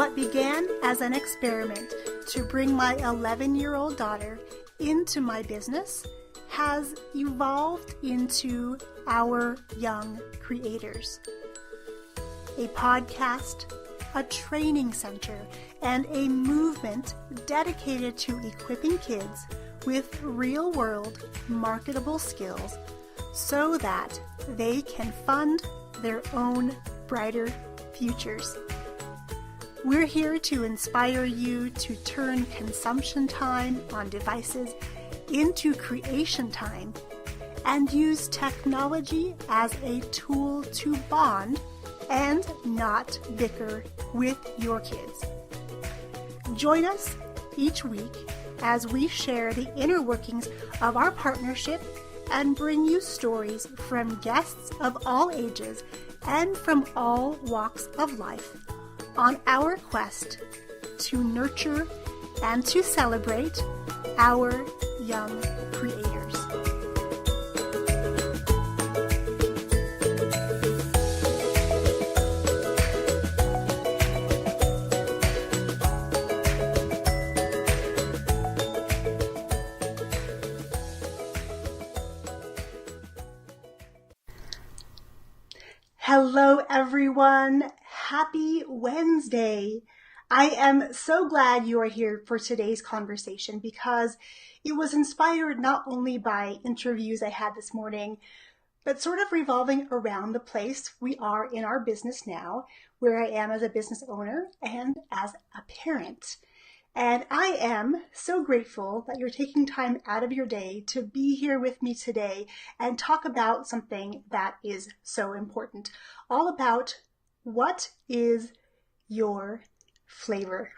What began as an experiment to bring my 11-year-old daughter into my business has evolved into Our Young Creators, a podcast, a training center, and a movement dedicated to equipping kids with real-world marketable skills so that they can fund their own brighter futures. We're here to inspire you to turn consumption time on devices into creation time and use technology as a tool to bond and not bicker with your kids. Join us each week as we share the inner workings of our partnership and bring you stories from guests of all ages and from all walks of life on our quest to nurture and to celebrate our young creators. Hello everyone, happy Wednesday. I am so glad you are here for today's conversation because it was inspired not only by interviews I had this morning, but sort of revolving around the place we are in our business now, where I am as a business owner and as a parent. And I am so grateful that you're taking time out of your day to be here with me today and talk about something that is so important, all about what is your flavor.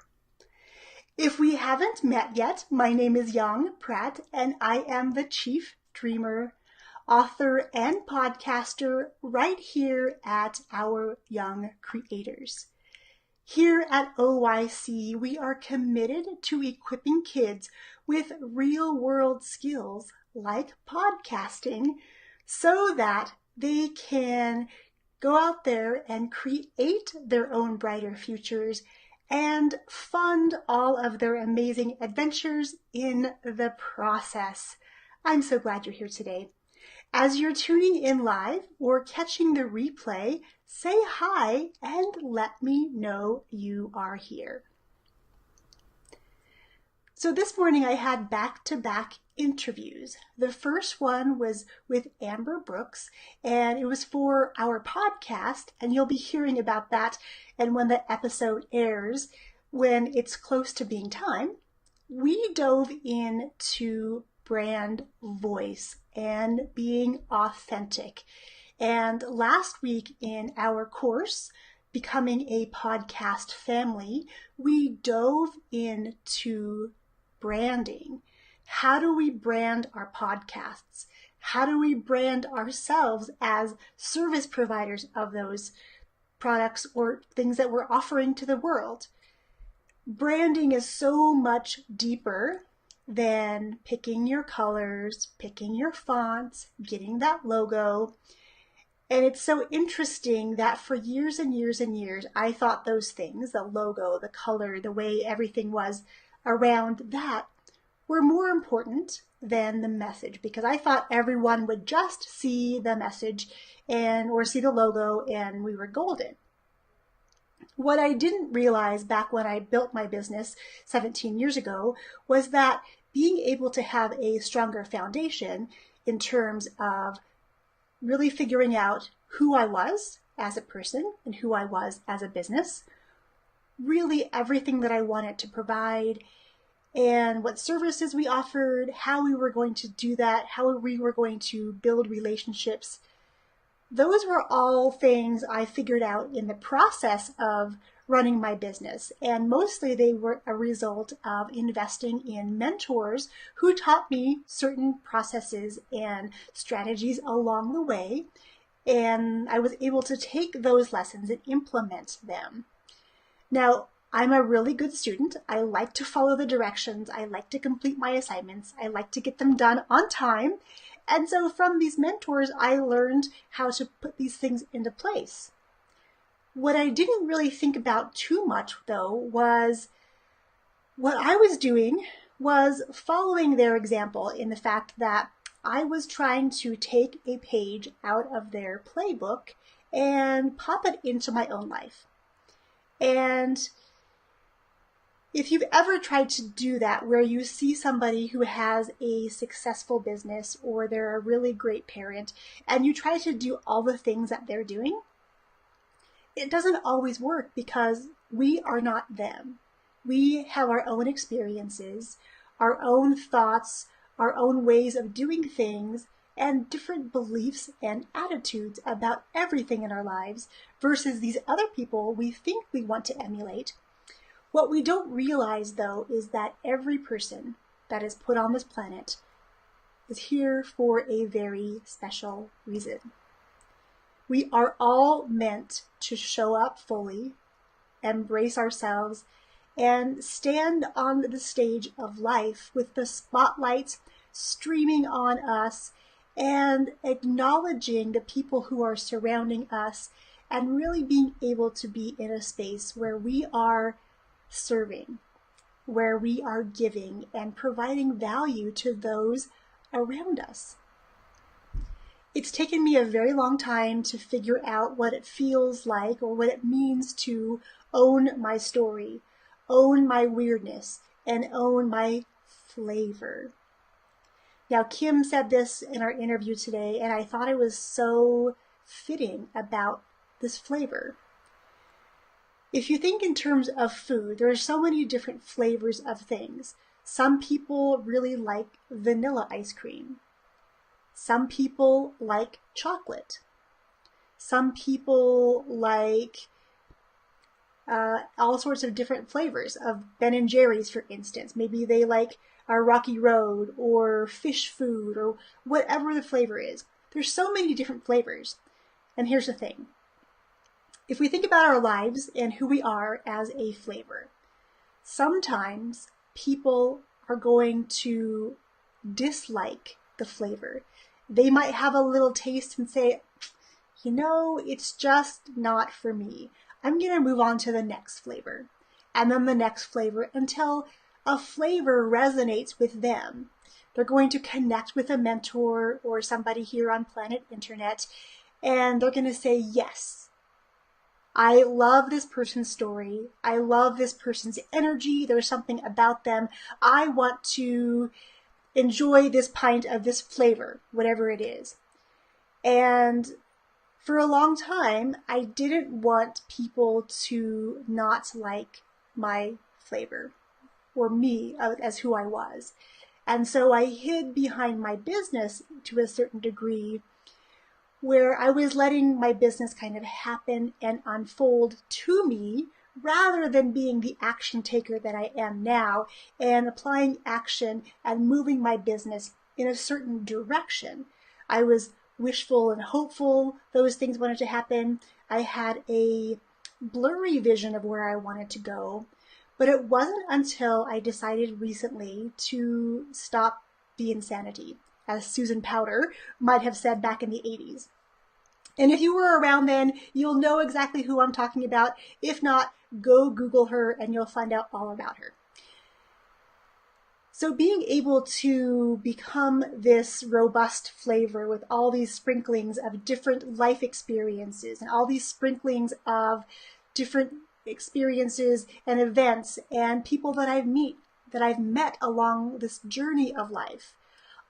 If we haven't met yet, my name is Young Pratt, and I am the Chief Dreamer, author, and podcaster right here at Our Young Creators. Here at OYC, we are committed to equipping kids with real-world skills like podcasting so that they can go out there and create their own brighter futures and fund all of their amazing adventures in the process. I'm so glad you're here today. As you're tuning in live or catching the replay, say hi and let me know you are here. So this morning I had back-to-back interviews. The first one was with Amber Brooks, and it was for our podcast, and you'll be hearing about that and when the episode airs, when it's close to being time. We dove into brand voice and being authentic. And last week in our course, Becoming a Podcast Family, we dove into branding. How do we brand our podcasts? How do we brand ourselves as service providers of those products or things that we're offering to the world? Branding is so much deeper than picking your colors, picking your fonts, getting that logo. And it's so interesting that for years and years and years, I thought those things, the logo, the color, the way everything was around that, were more important than the message, because I thought everyone would just see the message or see the logo and we were golden. What I didn't realize back when I built my business 17 years ago was that being able to have a stronger foundation in terms of really figuring out who I was as a person and who I was as a business, really everything that I wanted to provide and what services we offered, how we were going to do that, how we were going to build relationships. Those were all things I figured out in the process of running my business. And mostly they were a result of investing in mentors who taught me certain processes and strategies along the way. And I was able to take those lessons and implement them. Now, I'm a really good student. I like to follow the directions. I like to complete my assignments. I like to get them done on time. And so from these mentors, I learned how to put these things into place. What I didn't really think about too much, though, was what I was doing was following their example in the fact that I was trying to take a page out of their playbook and pop it into my own life. And if you've ever tried to do that, where you see somebody who has a successful business or they're a really great parent, and you try to do all the things that they're doing, it doesn't always work because we are not them. We have our own experiences, our own thoughts, our own ways of doing things, and different beliefs and attitudes about everything in our lives versus these other people we think we want to emulate. What we don't realize, though, is that every person that is put on this planet is here for a very special reason. We are all meant to show up fully, embrace ourselves, and stand on the stage of life with the spotlight streaming on us and acknowledging the people who are surrounding us and really being able to be in a space where we are serving, where we are giving and providing value to those around us. It's taken me a very long time to figure out what it feels like or what it means to own my story, own my weirdness, and own my flavor. Now, Kim said this in our interview today, and I thought it was so fitting about this flavor. If you think in terms of food, there are so many different flavors of things. Some people really like vanilla ice cream. Some people like chocolate. Some people like all sorts of different flavors of Ben & Jerry's, for instance. Maybe they like a Rocky Road or fish food or whatever the flavor is. There's so many different flavors. And here's the thing. If we think about our lives and who we are as a flavor, sometimes people are going to dislike the flavor. They might have a little taste and say, it's just not for me. I'm going to move on to the next flavor, and then the next flavor until a flavor resonates with them. They're going to connect with a mentor or somebody here on planet Internet, and they're going to say, yes, I love this person's story. I love this person's energy. There's something about them. I want to enjoy this pint of this flavor, whatever it is. And for a long time, I didn't want people to not like my flavor or me as who I was. And so I hid behind my business to a certain degree, where I was letting my business kind of happen and unfold to me rather than being the action taker that I am now and applying action and moving my business in a certain direction. I was wishful and hopeful. Those things wanted to happen. I had a blurry vision of where I wanted to go, but it wasn't until I decided recently to stop the insanity, as Susan Powter might have said back in the 80s. And if you were around then, you'll know exactly who I'm talking about. If not, go Google her and you'll find out all about her. So being able to become this robust flavor with all these sprinklings of different life experiences and all these sprinklings of different experiences and events and people that I've met along this journey of life.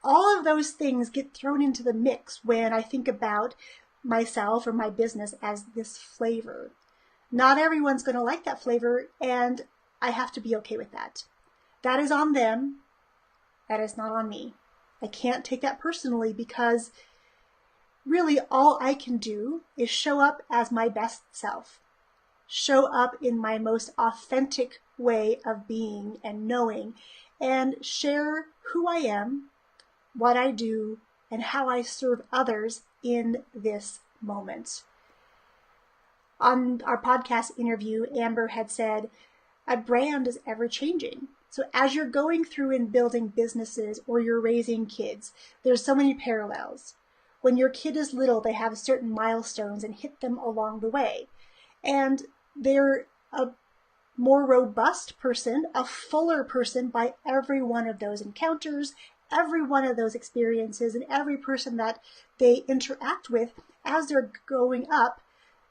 All of those things get thrown into the mix when I think about myself or my business as this flavor. Not everyone's going to like that flavor, and I have to be okay with that. That is on them. That is not on me. I can't take that personally because really all I can do is show up as my best self. Show up in my most authentic way of being and knowing and share who I am, what I do, and how I serve others in this moment. On our podcast interview, Amber had said, a brand is ever changing. So as you're going through and building businesses or you're raising kids, there's so many parallels. When your kid is little, they have certain milestones and hit them along the way. And they're a more robust person, a fuller person by every one of those encounters, every one of those experiences, and every person that they interact with as they're growing up,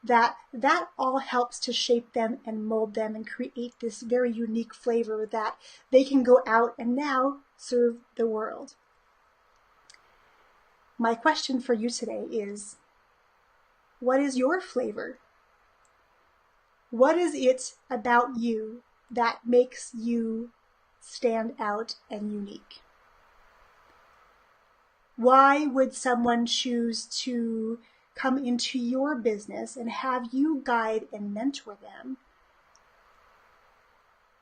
that all helps to shape them and mold them and create this very unique flavor that they can go out and now serve the world. My question for you today is, what is your flavor? What is it about you that makes you stand out and unique? Why would someone choose to come into your business and have you guide and mentor them?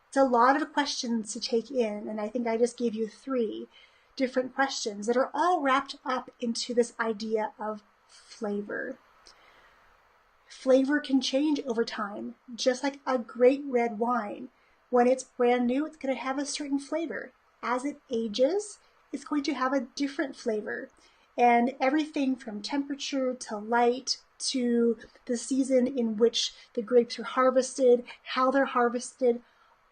It's a lot of questions to take in, and I think I just gave you 3 different questions that are all wrapped up into this idea of flavor. Flavor can change over time, just like a great red wine. When it's brand new, it's going to have a certain flavor. As it ages, it's going to have a different flavor. And everything from temperature to light to the season in which the grapes are harvested, how they're harvested,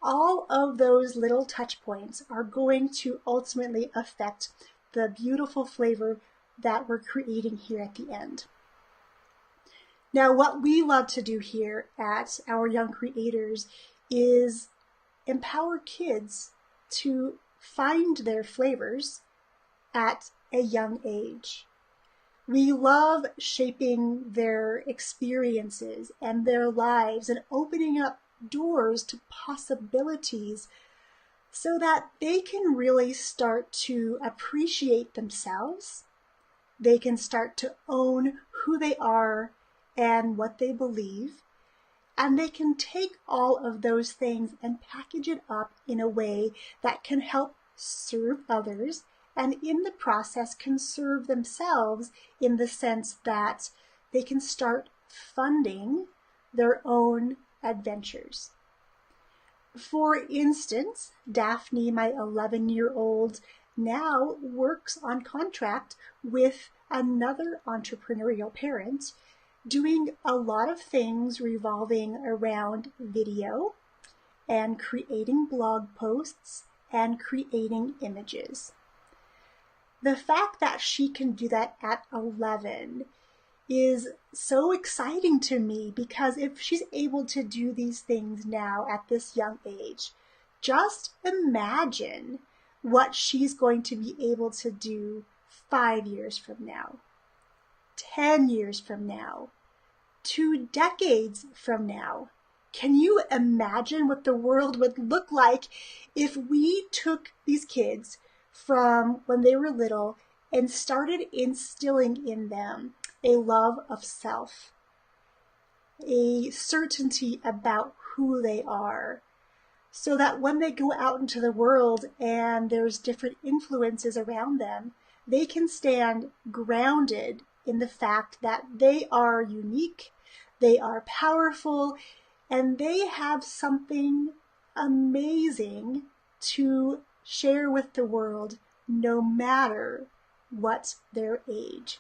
all of those little touch points are going to ultimately affect the beautiful flavor that we're creating here at the end. Now, what we love to do here at Our Young Creators is empower kids to find their flavors at a young age. We love shaping their experiences and their lives and opening up doors to possibilities so that they can really start to appreciate themselves. They can start to own who they are and what they believe, and they can take all of those things and package it up in a way that can help serve others, and in the process can serve themselves in the sense that they can start funding their own adventures. For instance, Daphne, my 11-year-old, now works on contract with another entrepreneurial parent, doing a lot of things revolving around video and creating blog posts and creating images. The fact that she can do that at 11 is so exciting to me, because if she's able to do these things now at this young age, just imagine what she's going to be able to do 5 years from now, 10 years from now, 2 decades from now. Can you imagine what the world would look like if we took these kids from when they were little and started instilling in them a love of self, a certainty about who they are, so that when they go out into the world and there's different influences around them, they can stand grounded in the fact that they are unique, they are powerful, and they have something amazing to share with the world, no matter what their age.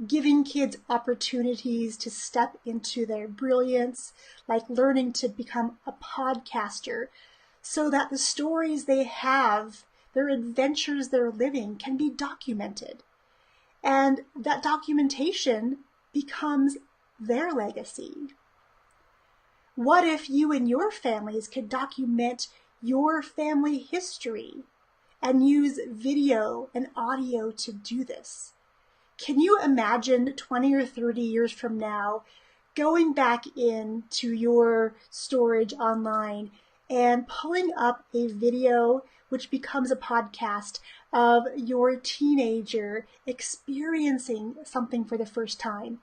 Giving kids opportunities to step into their brilliance, like learning to become a podcaster, so that the stories they have, their adventures they're living, can be documented. And that documentation becomes their legacy. What if you and your families could document your family history and use video and audio to do this? Can you imagine 20 or 30 years from now going back into your storage online and pulling up a video which becomes a podcast of your teenager experiencing something for the first time?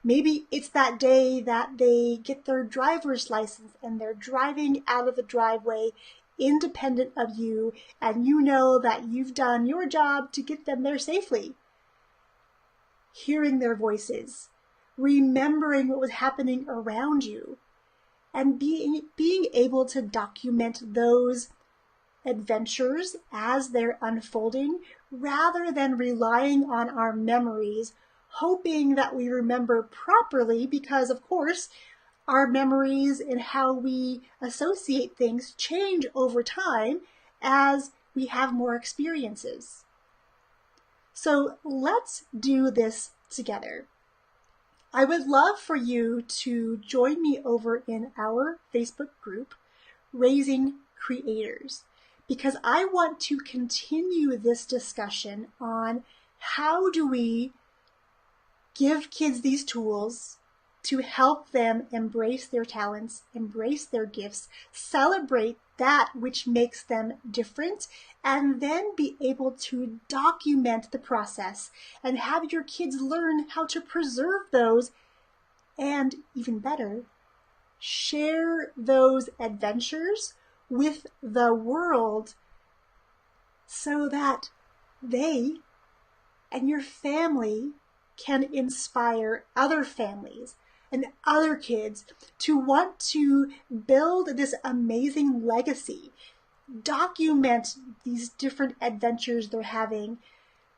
Maybe it's that day that they get their driver's license and they're driving out of the driveway independent of you, and you know that you've done your job to get them there safely. Hearing their voices, remembering what was happening around you, and being able to document those adventures as they're unfolding, rather than relying on our memories, hoping that we remember properly because, of course, our memories and how we associate things change over time as we have more experiences. So let's do this together. I would love for you to join me over in our Facebook group, Raising Creators, because I want to continue this discussion on how do we give kids these tools to help them embrace their talents, embrace their gifts, celebrate that which makes them different, and then be able to document the process and have your kids learn how to preserve those, and even better, share those adventures with the world so that they and your family can inspire other families and other kids to want to build this amazing legacy, document these different adventures they're having,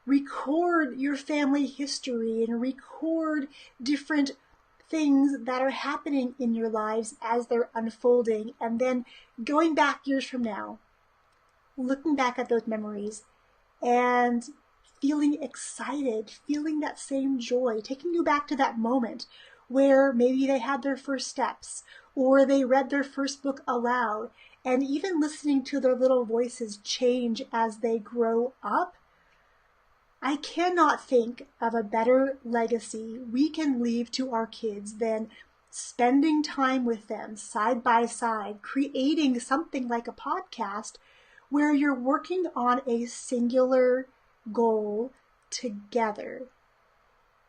record your family history and record different things that are happening in your lives as they're unfolding, and then going back years from now, looking back at those memories and feeling excited, feeling that same joy, taking you back to that moment where maybe they had their first steps or they read their first book aloud, and even listening to their little voices change as they grow up. I cannot think of a better legacy we can leave to our kids than spending time with them side by side, creating something like a podcast where you're working on a singular goal together.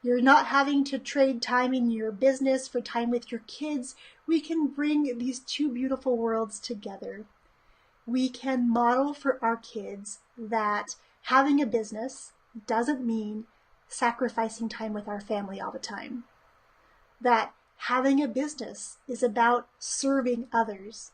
You're not having to trade time in your business for time with your kids. We can bring these two beautiful worlds together. We can model for our kids that having a business doesn't mean sacrificing time with our family all the time. That having a business is about serving others.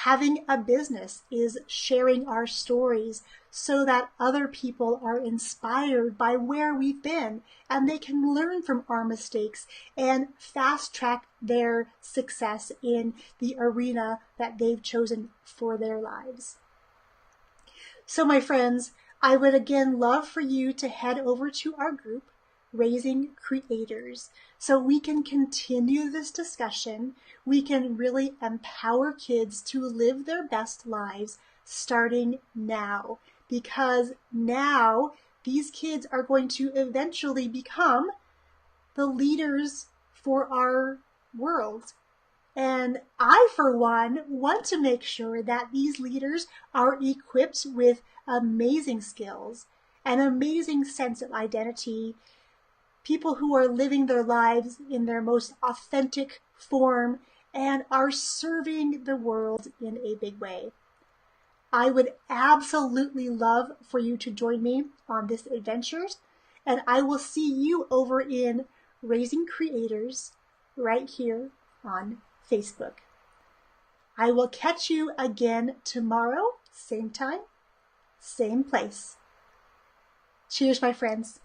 Having a business is sharing our stories so that other people are inspired by where we've been and they can learn from our mistakes and fast track their success in the arena that they've chosen for their lives. So my friends, I would again love for you to head over to our group, Raising Creators, so we can continue this discussion. We can really empower kids to live their best lives starting now, because now these kids are going to eventually become the leaders for our world. And I, for one, want to make sure that these leaders are equipped with amazing skills, an amazing sense of identity, people who are living their lives in their most authentic form and are serving the world in a big way. I would absolutely love for you to join me on this adventures, and I will see you over in Raising Creators right here on Facebook. I will catch you again tomorrow, same time, same place. Cheers, my friends.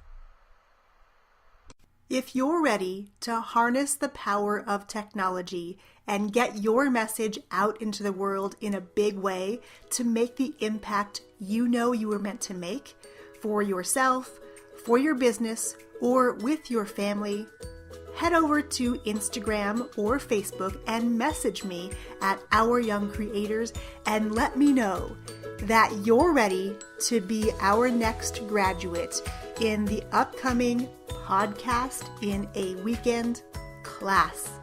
If you're ready to harness the power of technology and get your message out into the world in a big way to make the impact you know you were meant to make for yourself, for your business, or with your family, head over to Instagram or Facebook and message me at Our Young Creators and let me know that you're ready to be our next graduate in the upcoming Podcast in a Weekend class.